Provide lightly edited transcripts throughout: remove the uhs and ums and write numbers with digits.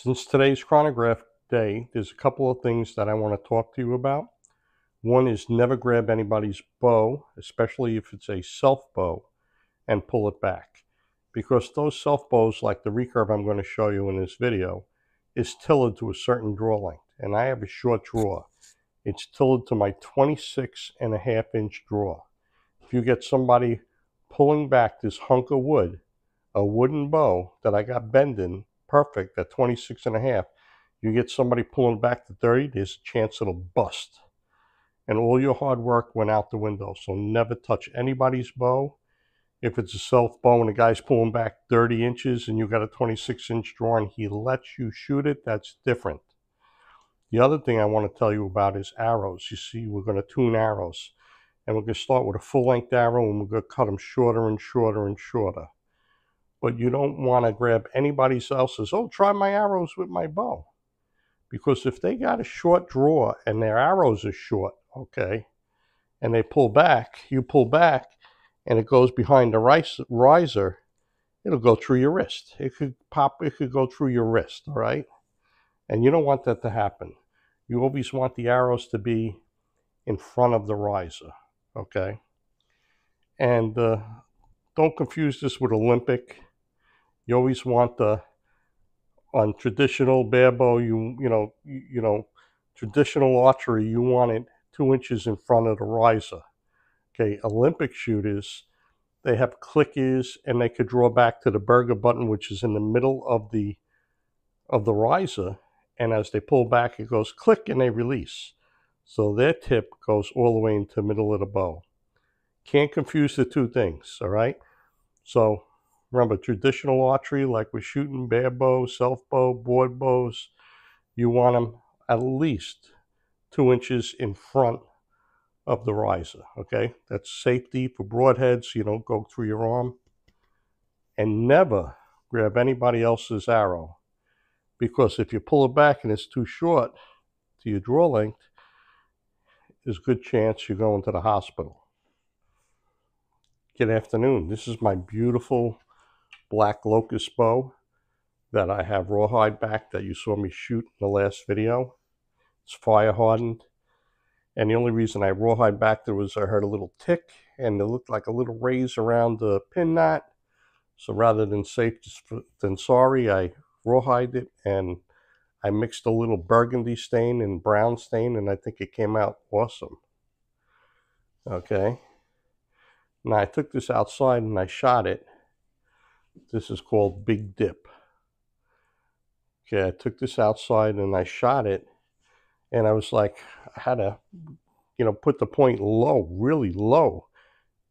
Since today's chronograph day, there's a couple of things that I want to talk to you about. One is never grab anybody's bow, especially if it's a self bow, and pull it back. Because those self bows, like the recurve I'm going to show you in this video, is tillered to a certain draw length. And I have a short draw. It's tillered to my 26.5-inch draw. If you get somebody pulling back this hunk of wood, a wooden bow that I got bending perfect at 26.5, you get somebody pulling back to 30, there's a chance it'll bust. And all your hard work went out the window. So never touch anybody's bow. If it's a self bow and the guy's pulling back 30 inches and you got a 26-inch draw and he lets you shoot it, that's different. The other thing I want to tell you about is arrows. You see, we're going to tune arrows. And we're going to start with a full-length arrow and we're going to cut them shorter and shorter and shorter. But you don't want to grab anybody else's, oh, try my arrows with my bow. Because if they got a short draw and their arrows are short, okay, and they pull back, you pull back, and it goes behind the riser, it'll go through your wrist. It could pop, it could go through your wrist, all right? And you don't want that to happen. You always want the arrows to be in front of the riser, okay? And don't confuse this with Olympic. You always want on traditional bear bow, you know, traditional archery, you want it 2 inches in front of the riser. Okay, Olympic shooters, they have clickers and they could draw back to the burger button, which is in the middle of the riser. And as they pull back, it goes click and they release. So their tip goes all the way into the middle of the bow. Can't confuse the two things, all right? So remember, traditional archery, like we're shooting bear bow, self bow, board bows, you want them at least 2 inches in front of the riser, okay? That's safety for broadheads, so you don't go through your arm. And never grab anybody else's arrow, because if you pull it back and it's too short to your draw length, there's a good chance you're going to the hospital. Good afternoon. This is my beautiful black locust bow that I have rawhide back that you saw me shoot in the last video. It's fire hardened. And the only reason I rawhide back there was I heard a little tick and it looked like a little raise around the pin knot. So rather than safe than sorry, I rawhide it and I mixed a little burgundy stain and brown stain and I think it came out awesome. Okay. Now I took this outside and I shot it. This is called Big Dip. Okay, I took this outside and I shot it and I was like, I had to, you know, put the point low, really low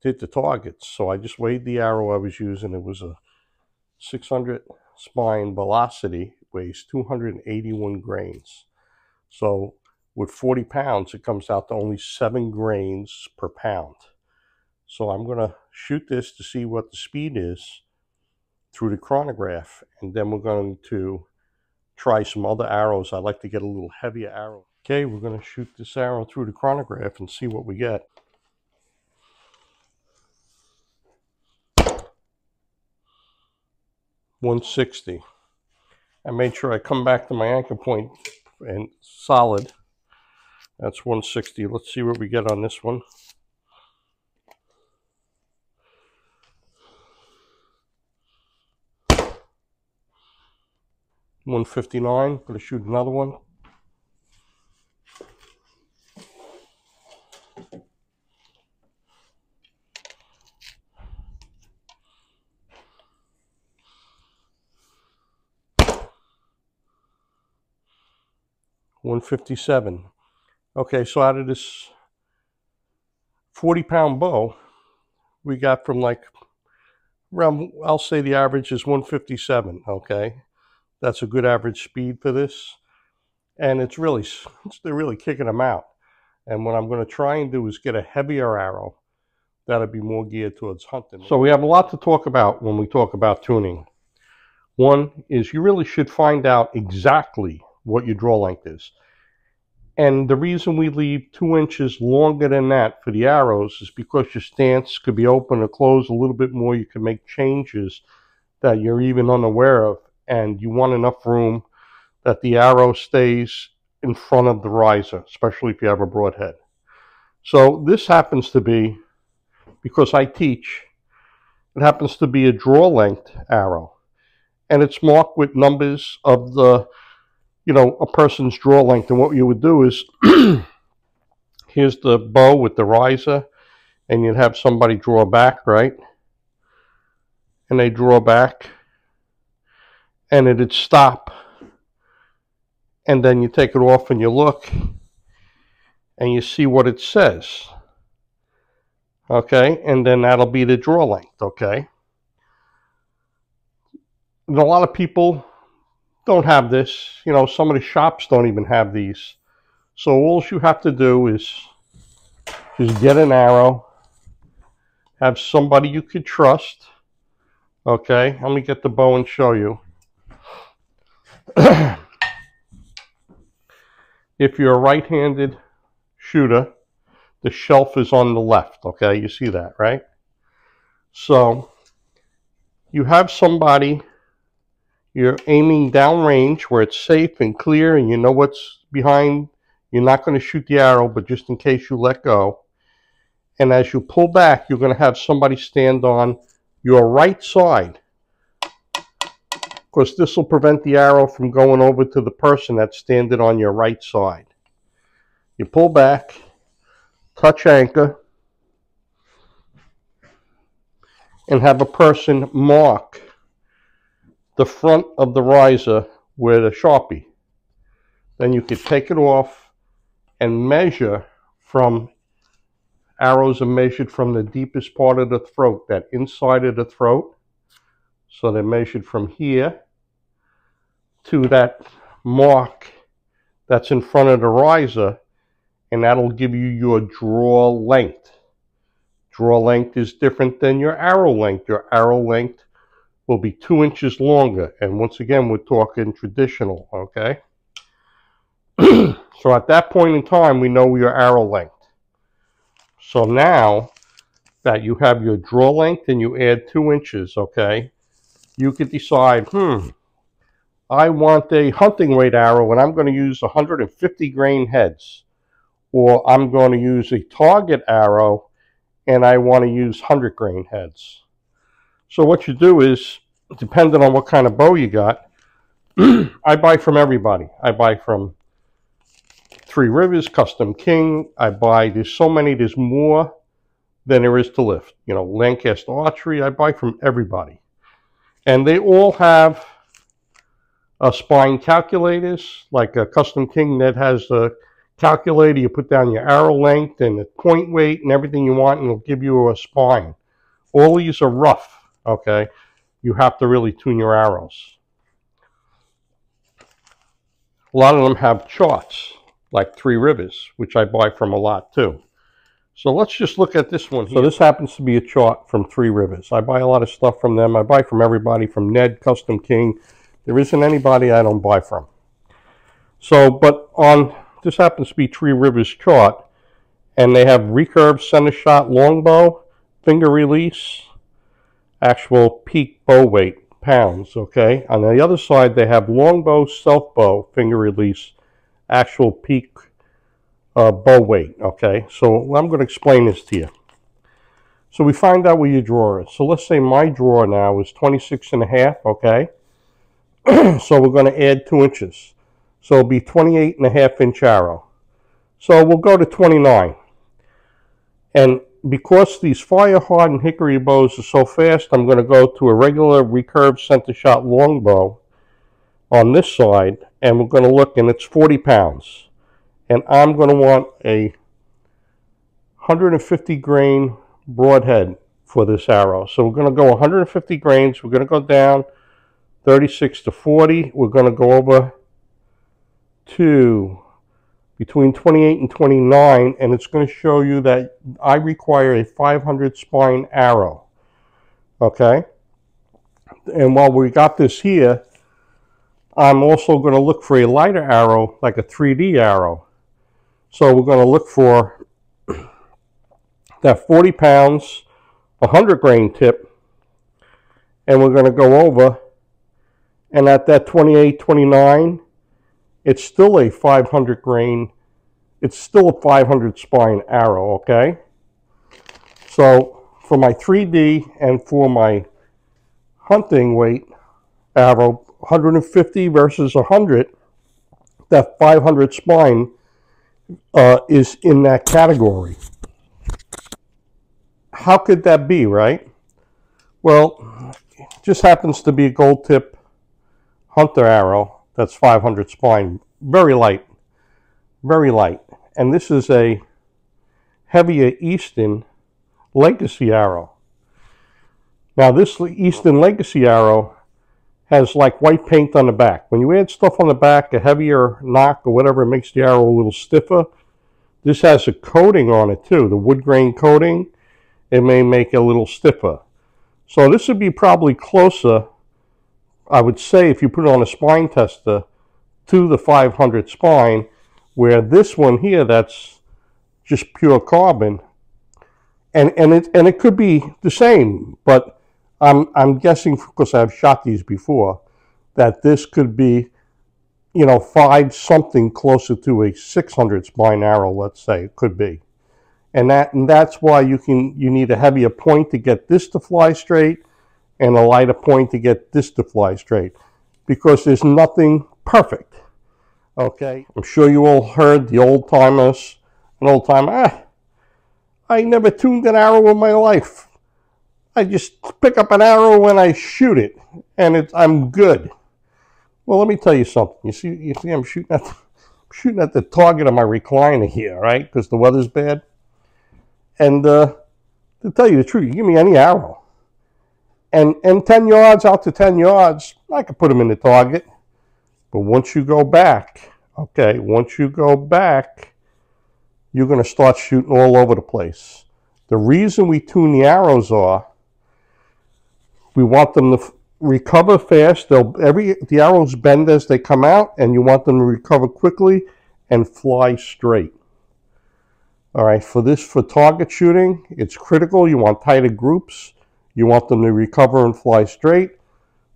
to hit the targets. So I just weighed the arrow I was using. It was a 600 spine velocity, weighs 281 grains. So with 40 pounds, it comes out to only 7 grains per pound. So I'm going to shoot this to see what the speed is through the chronograph, and then we're going to try some other arrows. I like to get a little heavier arrow. Okay, we're going to shoot this arrow through the chronograph and see what we get. .160. I made sure I come back to my anchor point and solid. That's 160. Let's see what we get on this one. .159. Gonna shoot another one. .157. Okay, so out of this 40-pound bow, we got from like around, I'll say the average is 157, okay? That's a good average speed for this. And they're really kicking them out. And what I'm going to try and do is get a heavier arrow that'll be more geared towards hunting. So we have a lot to talk about when we talk about tuning. One is you really should find out exactly what your draw length is. And the reason we leave 2 inches longer than that for the arrows is because your stance could be open or closed a little bit more. You can make changes that you're even unaware of, and you want enough room that the arrow stays in front of the riser, especially if you have a broad head. So this happens to be, because I teach, it happens to be a draw length arrow. And it's marked with numbers of the, a person's draw length. And what you would do is, here's the bow with the riser, and you'd have somebody draw back, right? And they draw back, and it'd stop. And then you take it off and you look, and you see what it says. Okay, and then that'll be the draw length, okay? And a lot of people don't have this. Some of the shops don't even have these. So all you have to do is just get an arrow, have somebody you could trust. Okay, let me get the bow and show you. If you're a right-handed shooter, the shelf is on the left, okay? You see that, right? So you have somebody, you're aiming downrange where it's safe and clear and you know what's behind. You're not going to shoot the arrow, but just in case you let go. And as you pull back, you're going to have somebody stand on your right side, because this will prevent the arrow from going over to the person that's standing on your right side. You pull back, touch anchor, and have a person mark the front of the riser with a Sharpie. Then you can take it off and measure from, arrows are measured from the deepest part of the throat, that inside of the throat. So they're measured from here to that mark that's in front of the riser, and that'll give you your draw length. Draw length is different than your arrow length. Your arrow length will be 2 inches longer. And once again, we're talking traditional, okay? So at that point in time, we know your arrow length. So now that you have your draw length and you add 2 inches, okay, you could decide, I want a hunting weight arrow and I'm going to use 150 grain heads. Or I'm going to use a target arrow and I want to use 100 grain heads. So what you do is, depending on what kind of bow you got, I buy from everybody. I buy from Three Rivers, Custom King. There's so many, there's more than there is to lift. Lancaster Archery, I buy from everybody. And they all have spine calculators, like a Custom King that has a calculator. You put down your arrow length and the point weight and everything you want, and it'll give you a spine. All these are rough, okay? You have to really tune your arrows. A lot of them have charts, like Three Rivers, which I buy from a lot too. So let's just look at this one here. So this happens to be a chart from Three Rivers. I buy a lot of stuff from them. I buy from everybody, from Ned, Custom King. There isn't anybody I don't buy from. So, but this happens to be Three Rivers chart, and they have recurve center shot longbow, finger release, actual peak bow weight, pounds, okay? On the other side, they have longbow, self bow, finger release, actual peak bow weight, okay? So I'm going to explain this to you. So we find out where your draw is. So let's say my draw now is 26.5, okay? So we're going to add 2 inches. So it'll be 28.5 inch arrow. So we'll go to 29. And because these fire hardened hickory bows are so fast, I'm going to go to a regular recurve center shot longbow on this side, and we're going to look, and it's 40 pounds. And I'm going to want a 150 grain broadhead for this arrow. So we're going to go 150 grains. We're going to go down 36 to 40. We're going to go over to between 28 and 29, and it's going to show you that I require a 500 spine arrow. Okay? And while we got this here, I'm also going to look for a lighter arrow, like a 3D arrow. So we're going to look for that 40 pounds, 100 grain tip, and we're going to go over, and at that 28, 29, it's still a 500 grain, it's still a 500 spine arrow, okay? So for my 3D and for my hunting weight arrow, 150 versus 100, that 500 spine is in that category. How could that be, right? Well, it just happens to be a gold tip hunter arrow that's 500 spine, very light, very light. And this is a heavier Easton Legacy arrow. Now this Easton Legacy arrow has like white paint on the back. When you add stuff on the back, a heavier knock or whatever, it makes the arrow a little stiffer. This has a coating on it too, the wood grain coating. It may make it a little stiffer. So this would be probably closer, I would say, if you put it on a spine tester, to the 500 spine, where this one here, that's just pure carbon, and it could be the same, but I'm guessing, because I've shot these before, that this could be, you know, 5 something closer to a 600 spine arrow, let's say. It could be. And that's why you need a heavier point to get this to fly straight and a lighter point to get this to fly straight, because there's nothing perfect. Okay, I'm sure you all heard the old timers, an old timer, I never tuned an arrow in my life. I just pick up an arrow and I shoot it, and I'm good. Well, let me tell you something. You see, I'm shooting at the target of my recliner here, right? Because the weather's bad. And to tell you the truth, you give me any arrow, and 10 yards out to 10 yards, I could put them in the target. But once you go back, okay, once you go back, you're going to start shooting all over the place. The reason we tune the arrows are, we want them to recover fast. The arrows bend as they come out, and you want them to recover quickly and fly straight. All right, for target shooting, it's critical. You want tighter groups. You want them to recover and fly straight.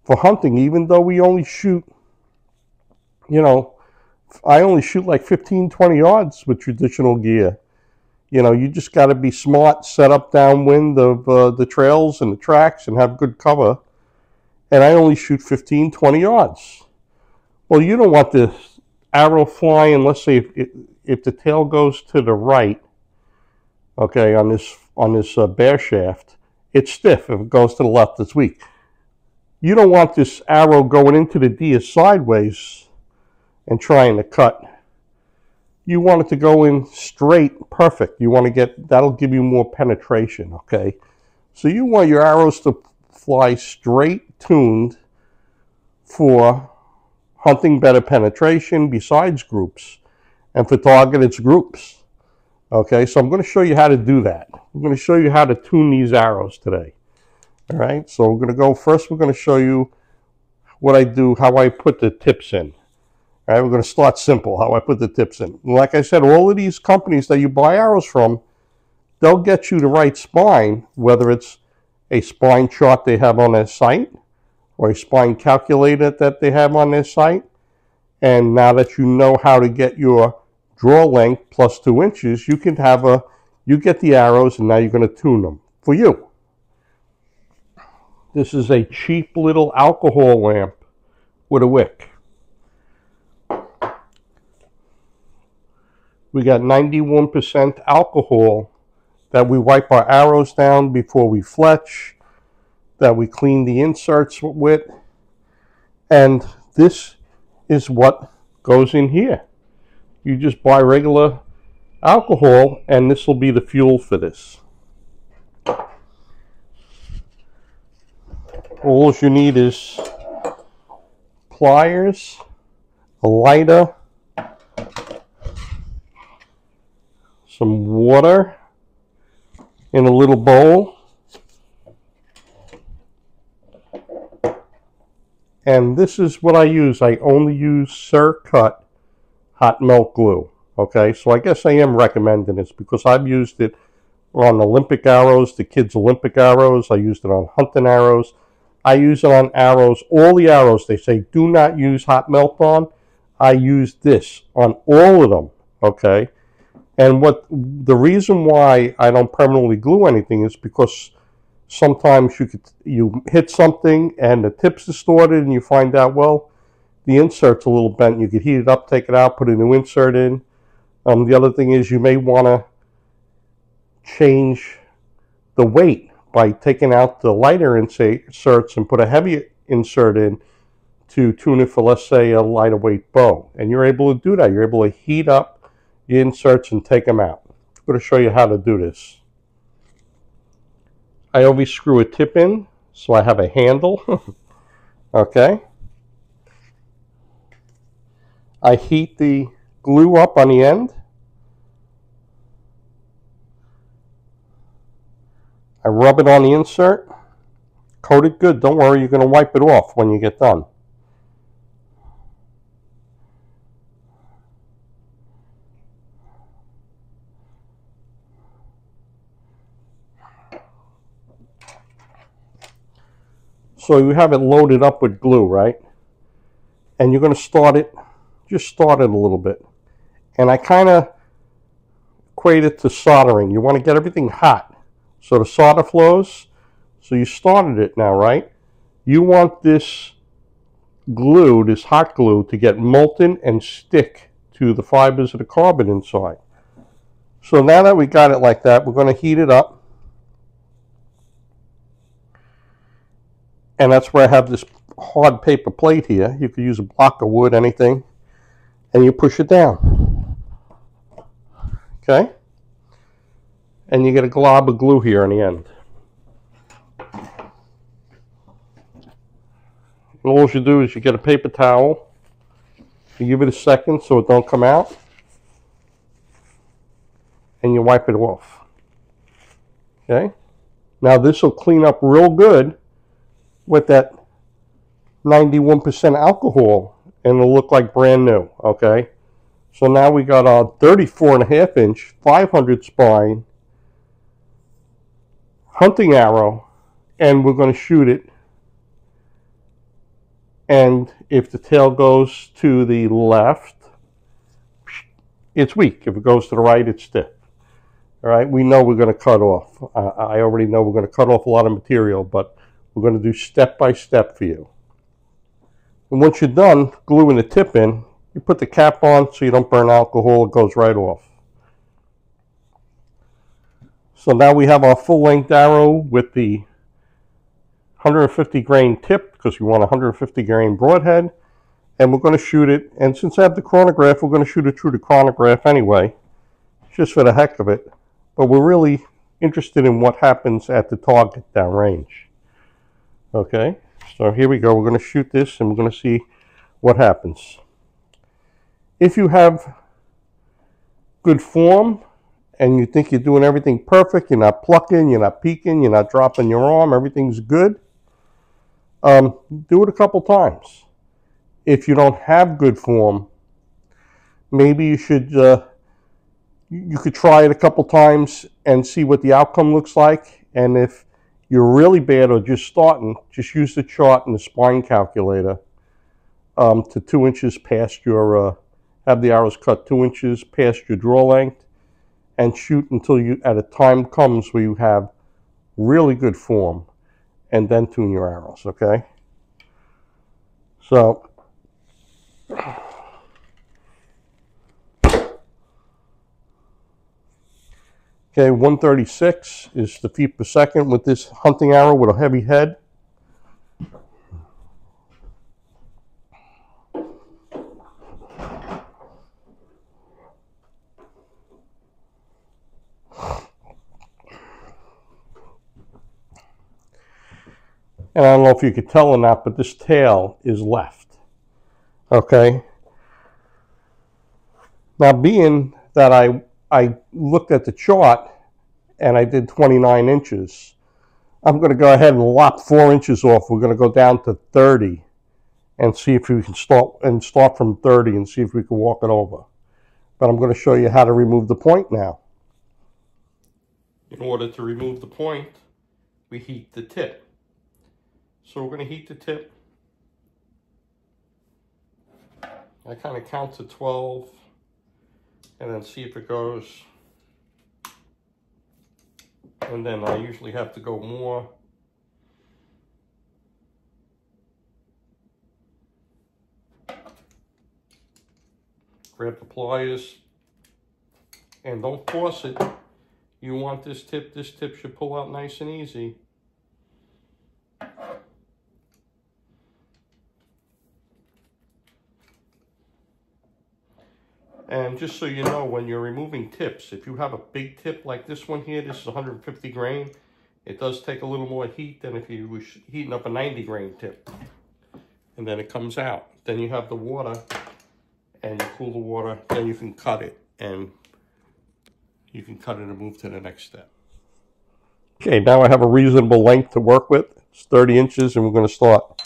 For hunting, even though we only shoot, you know, I only shoot like 15, 20 yards with traditional gear. You know, you just got to be smart, set up downwind of the trails and the tracks and have good cover. And I only shoot 15, 20 yards. Well, you don't want the arrow flying, let's say if the tail goes to the right, okay, on this bear shaft, it's stiff. If it goes to the left, it's weak. You don't want this arrow going into the deer sideways and trying to cut. You want it to go in straight, perfect. You want to get, that'll give you more penetration, okay? So you want your arrows to fly straight, tuned for hunting, better penetration besides groups. And for target, it's groups. Okay, so I'm going to show you how to do that. I'm going to show you how to tune these arrows today. All right, so we're going to go, first we're going to show you what I do, how I put the tips in. All right, we're going to start simple, how I put the tips in. Like I said, all of these companies that you buy arrows from, they'll get you the right spine, whether it's a spine chart they have on their site or a spine calculator that they have on their site. And now that you know how to get your draw length plus 2 inches, you can have you get the arrows, and now you're going to tune them for you. This is a cheap little alcohol lamp with a wick. We got 91% alcohol that we wipe our arrows down before we fletch, that we clean the inserts with, and this is what goes in here. You just buy regular alcohol, and this will be the fuel for this. All you need is pliers, a lighter, some water in a little bowl, and this is what I use. I only use Sur-Cut hot melt glue. Okay, so I guess I am recommending this because I've used it on Olympic arrows, the kids' Olympic arrows. I used it on hunting arrows. I use it on arrows, all the arrows they say do not use hot melt on. I use this on all of them, okay? And the reason why I don't permanently glue anything is because sometimes you hit something and the tip's distorted and you find out, well, the insert's a little bent. You could heat it up, take it out, put a new insert in. The other thing is you may want to change the weight by taking out the lighter inserts and put a heavier insert in to tune it for, let's say, a lighter weight bow. And you're able to do that. You're able to heat up the inserts and take them out. I'm going to show you how to do this. I always screw a tip in so I have a handle. Okay. I heat the glue up on the end. I rub it on the insert. Coat it good. Don't worry, you're going to wipe it off when you get done. So you have it loaded up with glue, right? And you're going to start it, just start it a little bit. And I kind of equate it to soldering. You want to get everything hot so the solder flows. So you started it now, right? You want this glue, this hot glue, to get molten and stick to the fibers of the carbon inside. So now that we got it like that, we're going to heat it up. And that's where I have this hard paper plate here. You could use a block of wood, anything. And you push it down. Okay? And you get a glob of glue here on the end. And all you do is you get a paper towel. You give it a second so it don't come out. And you wipe it off. Okay? Now this will clean up real good with that 91% alcohol, and it'll look like brand new, okay? So now we got a 34.5 inch, 500 spine hunting arrow, and we're going to shoot it. And if the tail goes to the left, it's weak. If it goes to the right, it's stiff. All right, we know we're going to cut off. I already know we're going to cut off a lot of material, but we're going to do step by step for you. And once you're done gluing the tip in, you put the cap on so you don't burn alcohol. It goes right off. So now we have our full-length arrow with the 150 grain tip, because we want a 150 grain broadhead. And we're going to shoot it. And since I have the chronograph, we're going to shoot it through the chronograph anyway, just for the heck of it. But we're really interested in what happens at the target downrange. Okay, so here we go. We're going to shoot this and we're going to see what happens. If you have good form and you think you're doing everything perfect, you're not plucking, you're not peeking, you're not dropping your arm, everything's good, do it a couple times. If you don't have good form, maybe you should, you could try it a couple times and see what the outcome looks like. And if you're really bad or just starting, just use the chart and the spine calculator to 2 inches past your, have the arrows cut 2 inches past your draw length, and shoot until you, at a time comes where you have really good form, and then tune your arrows, okay? So, okay, 136 is the feet per second with this hunting arrow with a heavy head. And I don't know if you could tell or not, but this tail is left. Okay? Now, being that I looked at the chart and I did 29 inches, I'm going to go ahead and lop 4 inches off. We're going to go down to 30 and see if we can start from 30 and see if we can walk it over. But I'm going to show you how to remove the point now. In order to remove the point, we heat the tip. So we're going to heat the tip I kind of count to 12 and then see if it goes. And then I usually have to go more. Grab the pliers and don't force it. You want this tip should pull out nice and easy. And just so you know, when you're removing tips, if you have a big tip like this one here, this is 150 grain, it does take a little more heat than if you was heating up a 90 grain tip. And then it comes out. Then you have the water, and you cool the water, then you can cut it, and you can cut it and move to the next step. Okay, now I have a reasonable length to work with. It's 30 inches, and we're going to start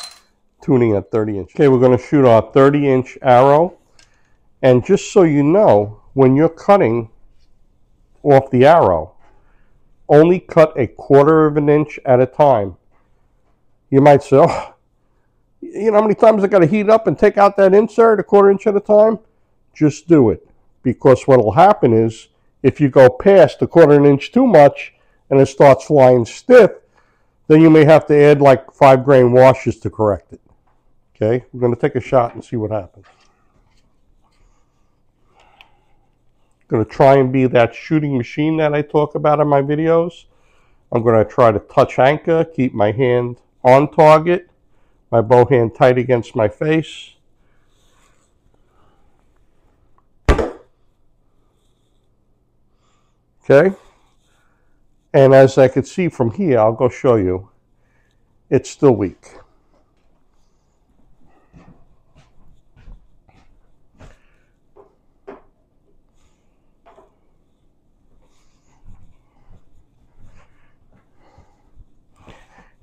tuning at 30 inches. Okay, we're going to shoot our 30-inch arrow. And just so you know, when you're cutting off the arrow, only cut 1/4 of an inch at a time. You might say, oh, you know how many times I got to heat up and take out that insert 1/4 inch at a time? Just do it. Because what will happen is, if you go past 1/4 inch too much and it starts flying stiff, then you may have to add like 5 grain washes to correct it. Okay, we're going to take a shot and see what happens. Going to try and be that shooting machine that I talk about in my videos. I'm going to try to touch anchor, keep my hand on target, my bow hand tight against my face. Okay, and as I could see from here, I'll go show you, it's still weak.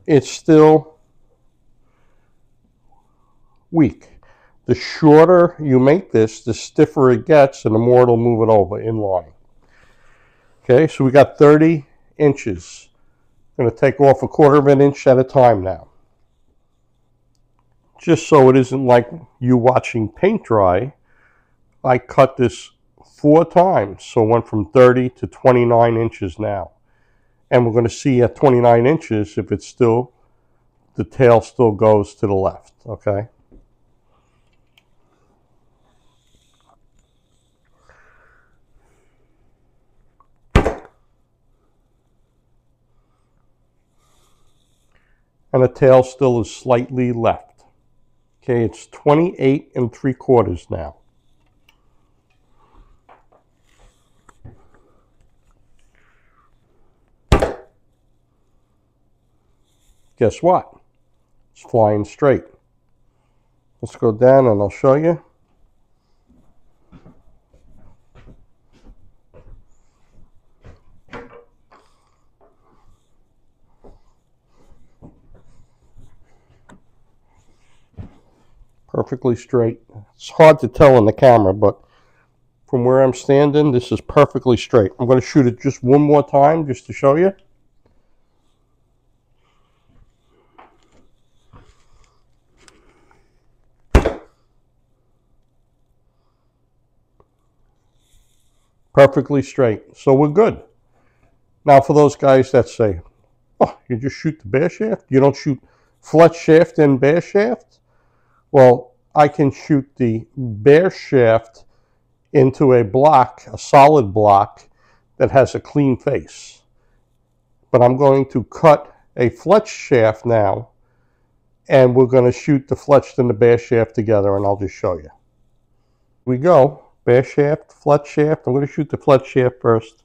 It's still weak. The shorter you make this, the stiffer it gets, and the more it'll move it over in line. Okay, so we got 30 inches. I'm going to take off 1/4 of an inch at a time now. Just so it isn't like you watching paint dry, I cut this 4 times. So it went from 30 to 29 inches now. And we're going to see at 29 inches if it's still, the tail still goes to the left, okay? And the tail still is slightly left. Okay, it's 28 3/4 now. Guess what? It's flying straight. Let's go down and I'll show you. Perfectly straight. It's hard to tell in the camera, but from where I'm standing, this is perfectly straight. I'm going to shoot it just one more time just to show you. Perfectly straight. So we're good. Now for those guys that say, oh, you just shoot the bare shaft? You don't shoot fletch shaft and bare shaft? Well, I can shoot the bare shaft into a block, a solid block that has a clean face. But I'm going to cut a fletch shaft now, and we're going to shoot the fletched and the bare shaft together, and I'll just show you. Here we go. Bare shaft, fletch shaft. I'm going to shoot the fletch shaft first.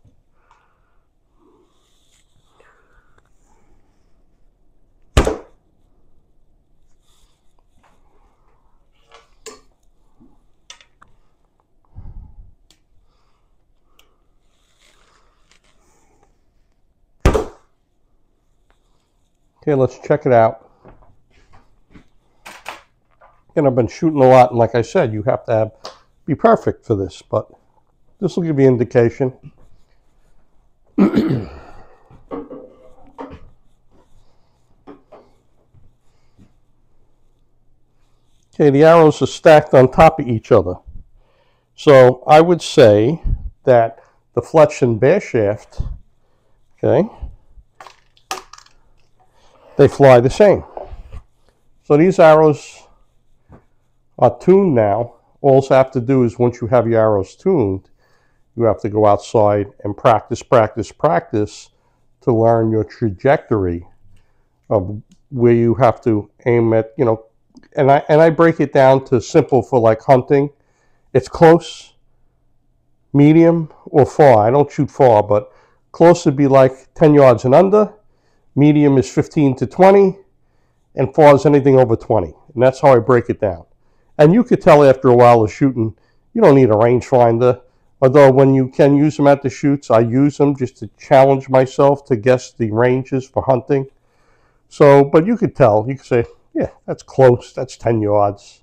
Okay, let's check it out. And I've been shooting a lot, and like I said, you have to be perfect for this, but this will give you an indication. Okay, Okay, the arrows are stacked on top of each other. So I would say that the fletch and bare shaft, okay, they fly the same. So these arrows are tuned now. All you have to do is, once you have your arrows tuned, you have to go outside and practice to learn your trajectory of where you have to aim at, you know. And I break it down to simple for like hunting. It's close, medium, or far. I don't shoot far, but close would be like 10 yards and under. Medium is 15 to 20, and far is anything over 20. And that's how I break it down. And you could tell after a while of shooting, you don't need a rangefinder. Although when you can use them at the shoots, I use them just to challenge myself to guess the ranges for hunting. So, but you could tell, you could say, yeah, that's close, that's 10 yards.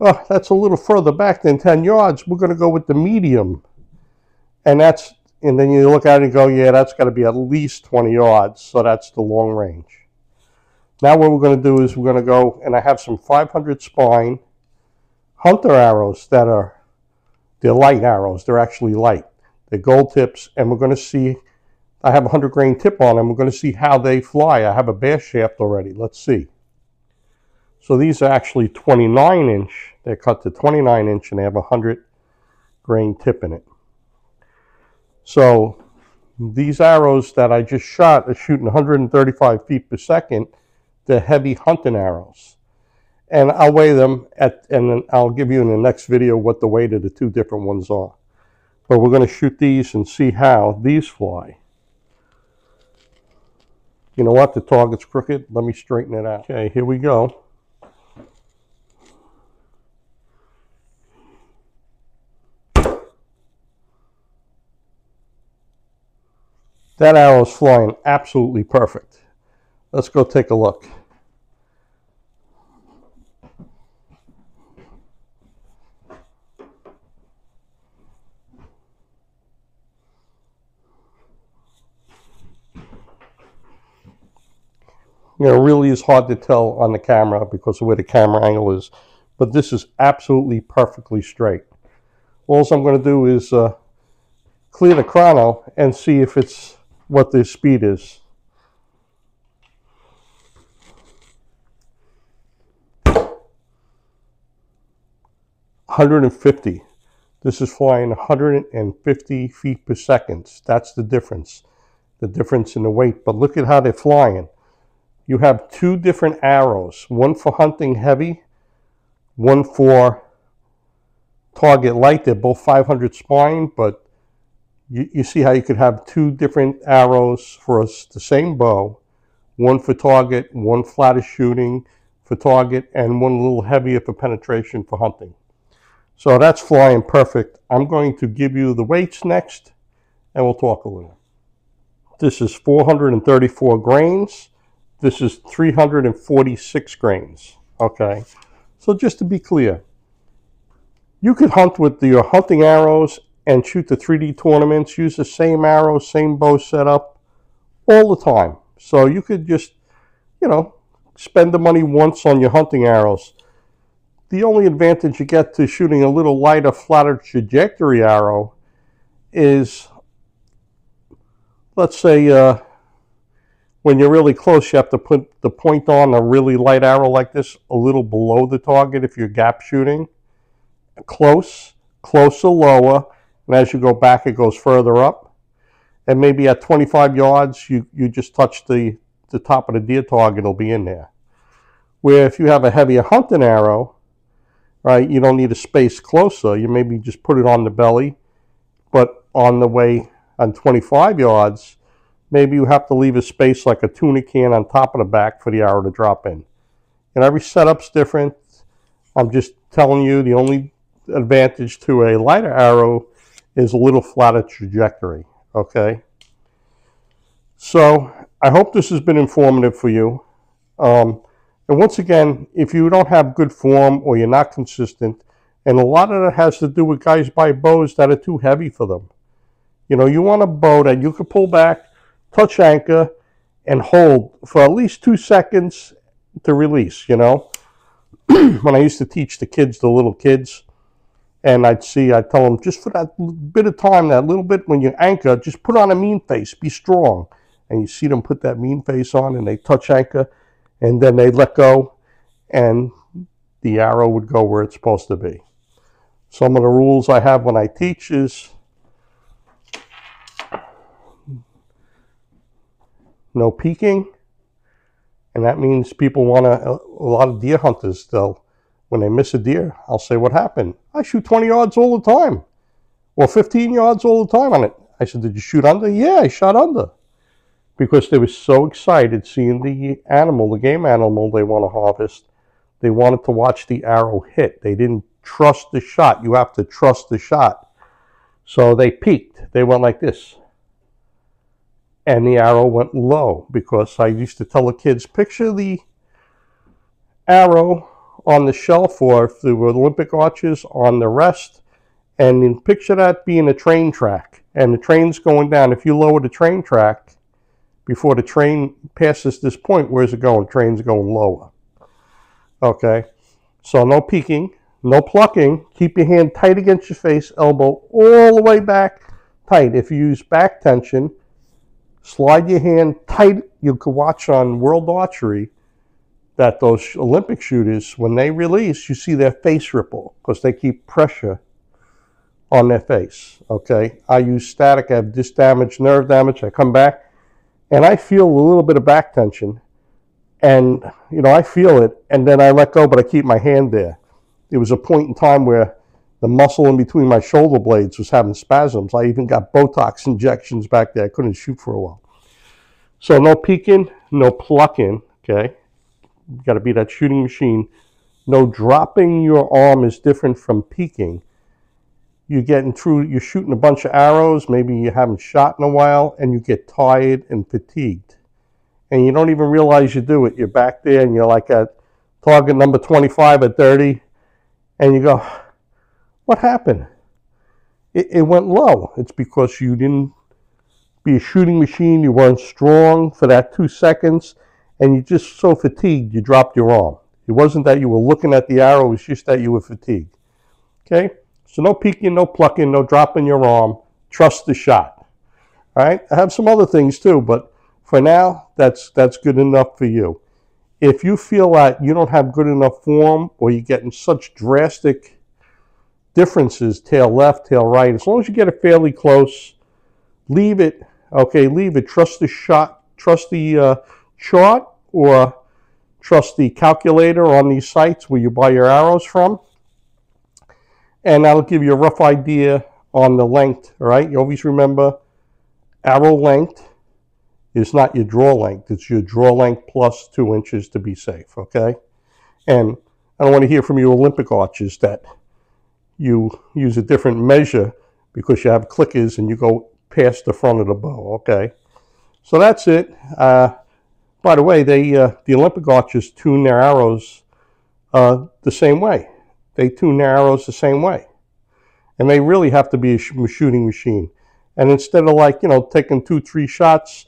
Oh, that's a little further back than 10 yards. We're going to go with the medium. And then you look at it and go, yeah, that's got to be at least 20 yards. So that's the long range. Now what we're going to do is we're going to go, and I have some 500 spine hunter arrows they're light arrows. They're actually light. They're gold tips, and we're going to see, I have a 100 grain tip on them. We're going to see how they fly. I have a bare shaft already. Let's see. So these are actually 29 inch. They're cut to 29 inch, and they have a 100 grain tip in it. So these arrows that I just shot are shooting 135 feet per second. They're heavy hunting arrows. And I'll weigh them, and then I'll give you in the next video what the weight of the two different ones are. But we're going to shoot these and see how these fly. You know what? The target's crooked. Let me straighten it out. Okay, here we go. That arrow's flying absolutely perfect. Let's go take a look. You know, it really is hard to tell on the camera because of where the camera angle is, but this is absolutely perfectly straight. All I'm going to do is clear the chrono and see if it's what the speed is. $150. This is flying 150 feet per second. That's the difference in the weight. But look at how they're flying. You have two different arrows, one for hunting heavy, one for target light. They're both 500 spine, but you see how you could have two different arrows for the same bow, one for target, one flatter shooting for target, and one a little heavier for penetration for hunting. So that's flying perfect. I'm going to give you the weights next, and we'll talk a little. This is 434 grains. This is 346 grains. Okay, so just to be clear, you could hunt with your hunting arrows and shoot the 3D tournaments, use the same arrow, same bow setup all the time. So you could just, you know, spend the money once on your hunting arrows. The only advantage you get to shooting a little lighter, flatter trajectory arrow is, let's say, when you're really close, you have to put the point on a really light arrow like this a little below the target if you're gap shooting. Close or lower, and as you go back, it goes further up. And maybe at 25 yards, you just touch the top of the deer target, it'll be in there. Where if you have a heavier hunting arrow, right, you don't need a space closer. You maybe just put it on the belly, but on the way on 25 yards, maybe you have to leave a space like a tuna can on top of the back for the arrow to drop in. And every setup's different. I'm just telling you the only advantage to a lighter arrow is a little flatter trajectory, okay? So I hope this has been informative for you. And once again, if you don't have good form or you're not consistent, and a lot of that has to do with guys buy bows that are too heavy for them. You know, you want a bow that you can pull back, touch anchor, and hold for at least 2 seconds to release, you know. when I used to teach the kids, the little kids, and I'd tell them, just for that bit of time, that little bit when you anchor, just put on a mean face, be strong. And you see them put that mean face on, and they touch anchor, and then they let go, and the arrow would go where it's supposed to be. Some of the rules I have when I teach is no peeking, and that means people want a lot of deer hunters, when they miss a deer, I'll say, what happened? I shoot 20 yards all the time, or 15 yards all the time on it. I said, did you shoot under? Yeah, I shot under. Because they were so excited seeing the animal, the game animal they want to harvest. They wanted to watch the arrow hit. They didn't trust the shot. You have to trust the shot. So they peeked. They went like this. And the arrow went low, because I used to tell the kids, picture the arrow on the shelf, or if there were Olympic archers, on the rest, and then picture that being a train track, and the train's going down. If you lower the train track before the train passes this point, where's it going? The train's going lower. Okay, so no peeking, no plucking. Keep your hand tight against your face, elbow all the way back tight. If you use back tension, slide your hand tight. You can watch on World Archery that those Olympic shooters, when they release, you see their face ripple, because they keep pressure on their face. Okay, I use static. I have disc damage, nerve damage. I come back, and I feel a little bit of back tension, and I feel it, and then I let go, but I keep my hand there. There was a point in time where the muscle in between my shoulder blades was having spasms. I even got Botox injections back there. I couldn't shoot for a while. So no peeking, no plucking. Okay, you got to be that shooting machine. No dropping your arm is different from peeking. You're shooting a bunch of arrows, maybe you haven't shot in a while, and you get tired and fatigued. And you don't even realize you do it. You're back there, and you're like at target number 25 at 30, and you go, what happened? It went low. It's because you didn't be a shooting machine, you weren't strong for that 2 seconds, and you're just so fatigued you dropped your arm. It wasn't that you were looking at the arrow, it's just that you were fatigued. Okay? So no peeking, no plucking, no dropping your arm. Trust the shot. All right? I have some other things too, but for now, that's good enough for you. If you feel that you don't have good enough form, or you're getting such drastic differences, tail left, tail right, as long as you get it fairly close, leave it. Okay, leave it. Trust the shot. Trust the chart, or trust the calculator on these sites where you buy your arrows from. And that'll give you a rough idea on the length, all right? You always remember, arrow length is not your draw length. It's your draw length plus 2 inches to be safe, okay? And I don't want to hear from you Olympic archers that you use a different measure because you have clickers and you go past the front of the bow, okay? So that's it. By the way, the Olympic archers tune their arrows the same way. They tune their arrows the same way. And they really have to be a shooting machine. And instead of taking 2-3 shots,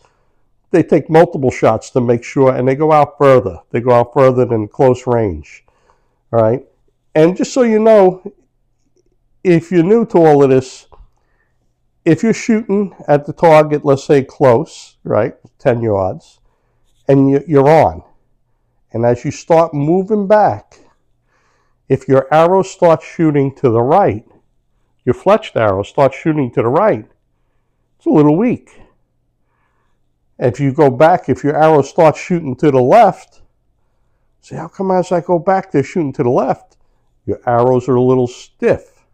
they take multiple shots to make sure, and they go out further. They go out further than close range. All right? And just so you know, if you're new to all of this, if you're shooting at the target, let's say close, right, 10 yards, and you're on, and as you start moving back, if your arrow starts shooting to the right, your fletched arrow starts shooting to the right, it's a little weak. If you go back, if your arrow starts shooting to the left, say, how come as I go back, they're shooting to the left? Your arrows are a little stiff.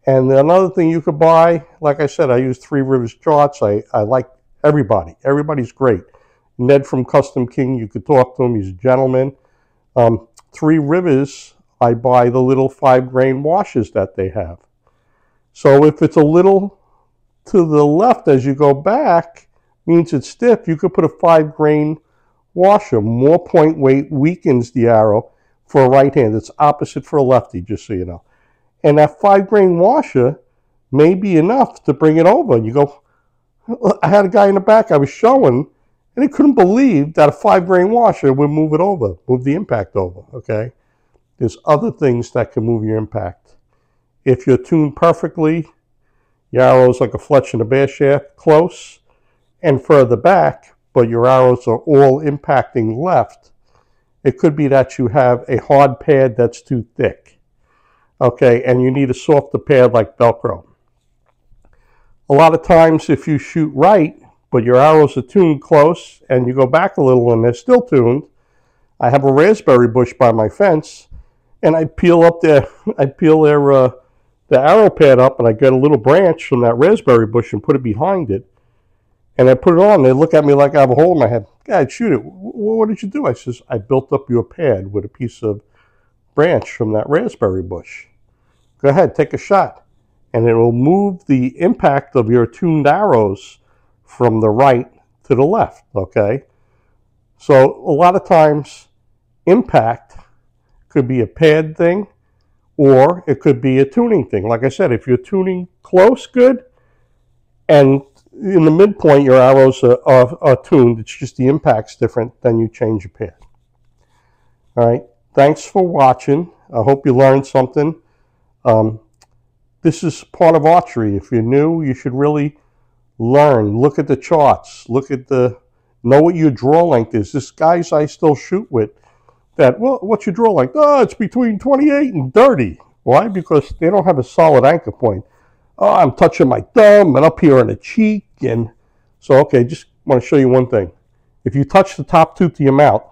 And another thing you could buy, like I said, I use Three Rivers charts. I like everybody. Everybody's great. Ned from Custom King, you could talk to him. He's a gentleman. Three Rivers, I buy the little 5-grain washes that they have. So if it's a little to the left as you go back, means it's stiff, you could put a 5-grain washer. More point weight weakens the arrow for a right hand. It's opposite for a lefty, just so you know. And that 5-grain washer may be enough to bring it over. You go, I had a guy in the back I was showing, and he couldn't believe that a 5-grain washer would move it over, move the impact over, okay? There's other things that can move your impact. If you're tuned perfectly, your arrow's like a fletch in a bear shaft, close and further back, but your arrows are all impacting left, it could be that you have a hard pad that's too thick. Okay, and you need a softer pad like Velcro. A lot of times if you shoot right, but your arrows are tuned close and you go back a little and they're still tuned, I have a raspberry bush by my fence, and I peel their arrow pad up, and I get a little branch from that raspberry bush and put it behind it. And I put it on, they look at me like I have a hole in my head. God, shoot it. What did you do? I says, I built up your pad with a piece of branch from that raspberry bush. Go ahead, take a shot. And it will move the impact of your tuned arrows from the right to the left, okay? So a lot of times, impact could be a pad thing, or it could be a tuning thing. Like I said, if you're tuning close, good, and in the midpoint your arrows are tuned, it's just the impact's different, then you change your pad. All right, thanks for watching. I hope you learned something. This is part of archery. If you're new, you should really learn. Look at the charts. Know what your draw length is. This guys I still shoot with, well, what's your draw length? Oh, it's between 28 and 30. Why? Because they don't have a solid anchor point. Oh, I'm touching my thumb and up here on the cheek. And so, okay, just want to show you one thing. If you touch the top tooth of your mouth,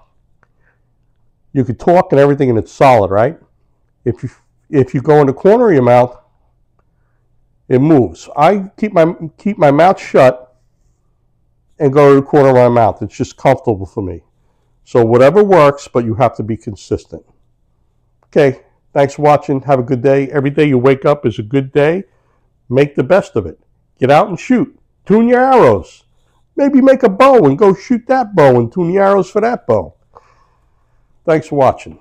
you could talk and everything and it's solid, right? If you go in the corner of your mouth, it moves. I keep my mouth shut and go to the corner of my mouth. It's just comfortable for me. So whatever works, but you have to be consistent. Okay, thanks for watching. Have a good day. Every day you wake up is a good day. Make the best of it. Get out and shoot. Tune your arrows. Maybe make a bow and go shoot that bow and tune the arrows for that bow. Thanks for watching.